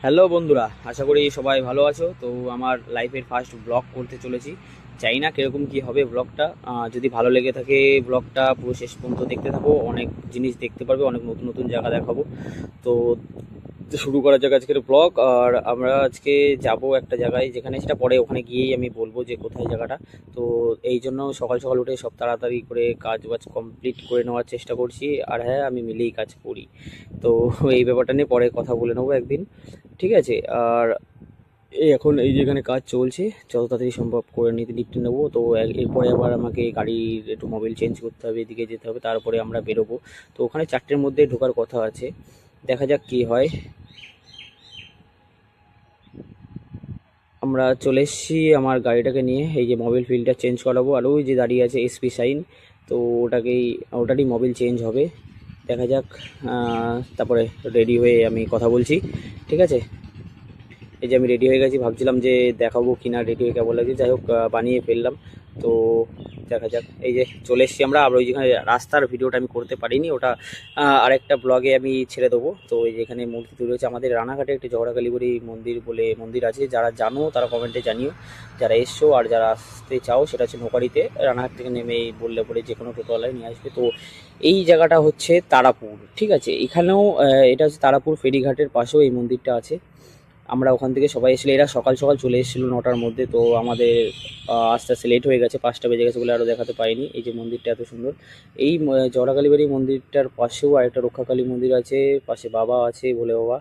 Hello বন্ধুরা, আশা করি সবাই ভালো আছো। তো আমার লাইফের ফার্স্ট ব্লগ করতে চলেছি। জানি না কীরকম কী হবে ব্লগটা। যদি ভালো লেগে থাকে ব্লগটা পুরো শেষ পর্যন্ত দেখতে থাকো, অনেক জিনিস দেখতে পারবে, অনেক নতুন নতুন জায়গা দেখাবো। তো শুরু করা যাক আজকের ব্লগ। আর আমরা আজকে যাব একটা জায়গায়, যেখানে সেটা পরে ওখানে গিয়েই আমি বলবো যে কোথায় জায়গাটা। তো এই জন্য সকাল সকাল উঠে সব তাড়াতাড়ি করে কাজ বাজ কমপ্লিট করে নেওয়ার চেষ্টা করছি। আর হ্যাঁ, আমি মিলেই কাজ করি। তো এই ব্যাপারটা নিয়ে পরে কথা বলে নেবো একদিন, ঠিক আছে। আর এখন এই যেখানে কাজ চলছে, যত তাড়াতাড়ি সম্ভব করে নিতে নেবো। তো এরপরে আবার আমাকে গাড়ির একটু মোবিল চেঞ্জ করতে হবে, এদিকে যেতে হবে, তারপরে আমরা বেরোবো। তো ওখানে 4টের মধ্যে ঢোকার কথা আছে, দেখা যাক কী হয়। আমরা চলে এসেছি আমার গাড়িটাকে নিয়ে। এই যে মোবিল ফিল্ডটা চেঞ্জ করাবো, আর ওই যে দাঁড়িয়ে আছে এসপি সাইন, তো ওটারই মোবিল চেঞ্জ হবে। দেখা যাক। তারপরে রেডি হয়ে আমি কথা বলছি, ঠিক আছে। এই যে আমি রেডি হয়ে গেছি, ভাবছিলাম যে দেখাবো কি না রেডি হয়ে কেমন লাগছে। যাই হোক, বানিয়ে ফেললাম। তো দেখা যাক। এই যে চলে এসেছি আমরা। আবার ওই যেখানে রাস্তার ভিডিওটা আমি করতে পারিনি, ওটা আরেকটা ব্লগে আমি ছেড়ে দেবো। তো এই যে এখানে মূর্তি তৈরি হয়েছে আমাদের রানাঘাটে একটি জহরা কালীবাড়ি মন্দির বলে মন্দির আছে। যারা জানো তারা কমেন্টে জানিও, যারা এসছো। আর যারা আসতে চাও সেটা হচ্ছে নোকারিতে, রানাঘাট থেকে নেমেই বললে পরে যে কোনো টোটোওয়ালায় নিয়ে আসবে। তো এই জায়গাটা হচ্ছে তারাপুর, ঠিক আছে। এখানেও এটা হচ্ছে তারাপুর ফেরিঘাটের পাশেও এই মন্দিরটা আছে। আমরা ওখান থেকে সবাই এসেছিলো, এরা সকাল সকাল চলে এসেছিলো 9টার মধ্যে। তো আমাদের আস্তে আস্তে লেট হয়ে গেছে, 5টা বেজে গেছে বলে আরও দেখাতে পারিনি। এই যে মন্দিরটা এত সুন্দর। এই জহরা কালীবাড়ি মন্দিরটার পাশেও আরেকটা রক্ষাকালী মন্দির আছে, পাশে বাবা আছে, ভোলে বাবা।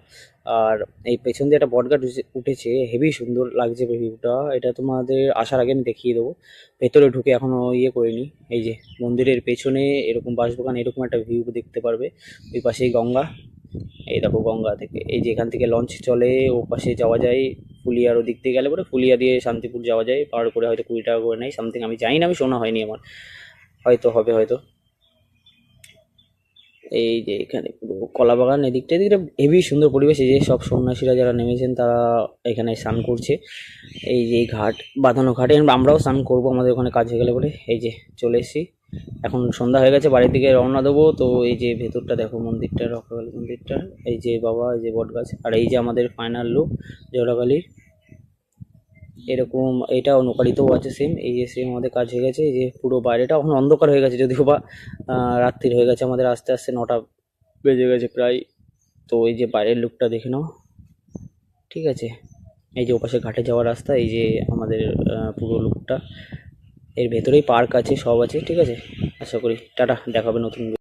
আর এই পেছন দিয়ে একটা বটগাছ উঠেছে, হেভি সুন্দর লাগছে ভিউটা। এটা তোমাদের আসার আগে আমি দেখিয়ে দেবো। ভেতরে ঢুকে এখনও ইয়ে করিনি। এই যে মন্দিরের পেছনে এরকম বাঁশবাগান, এরকম একটা ভিউ দেখতে পারবে। ওই পাশেই গঙ্গা। এই দেখো গঙ্গা থেকে, এই যে এখান থেকে লঞ্চ চলে, ও পাশে যাওয়া যায়। ফুলিয়ার ওদিক দিয়ে গেলে পরে ফুলিয়া দিয়ে শান্তিপুর যাওয়া যায়। পার করে হয়তো 20 টাকা করে নেয় সামথিং, আমি জানি না, আমি শোনা হয়নি আমার, হয়তো হবে হয়তো। এই যে এখানে পুরো কলা বাগান, এদিকটা এদিকটা হেভি সুন্দর পরিবেশ। এই যে সব সন্ন্যাসীরা যারা নেমেছেন তারা এখানে স্নান করছে। এই যে এই ঘাট, বাঁধানো ঘাটে আমরাও স্নান করবো আমাদের ওখানে কাজ হয়ে গেলে বলে। এই যে চলে এসেছি, এখন সন্ধ্যা হয়ে গেছে, বাড়ির দিকে রওনা দেবো। তো এই যে ভেতরটা দেখো মন্দিরটা, রক্ষাকালী মন্দিরটা। এই যে বাবা, এই যে বট গাছ, আর এই যে আমাদের ফাইনাল লুক জোড়াকালীর। এরকম এটাও নোকারিতেও আছে সেম। এই যে সেম আমাদের কাজ হয়ে গেছে। এই যে পুরো বাইরেটা এখন অন্ধকার হয়ে গেছে, যদিও বা রাত্রির হয়ে গেছে আমাদের আস্তে আস্তে, 9টা বেজে গেছে প্রায়। তো এই যে বাইরের লুকটা দেখে নাও, ঠিক আছে। এই যে ওপাশে ঘাটে যাওয়ার রাস্তা, এই যে আমাদের পুরো লুকটা। এর ভেতরেই পার্ক আছে, সব আছে, ঠিক আছে। আশা করি টাটা, দেখা হবে নতুন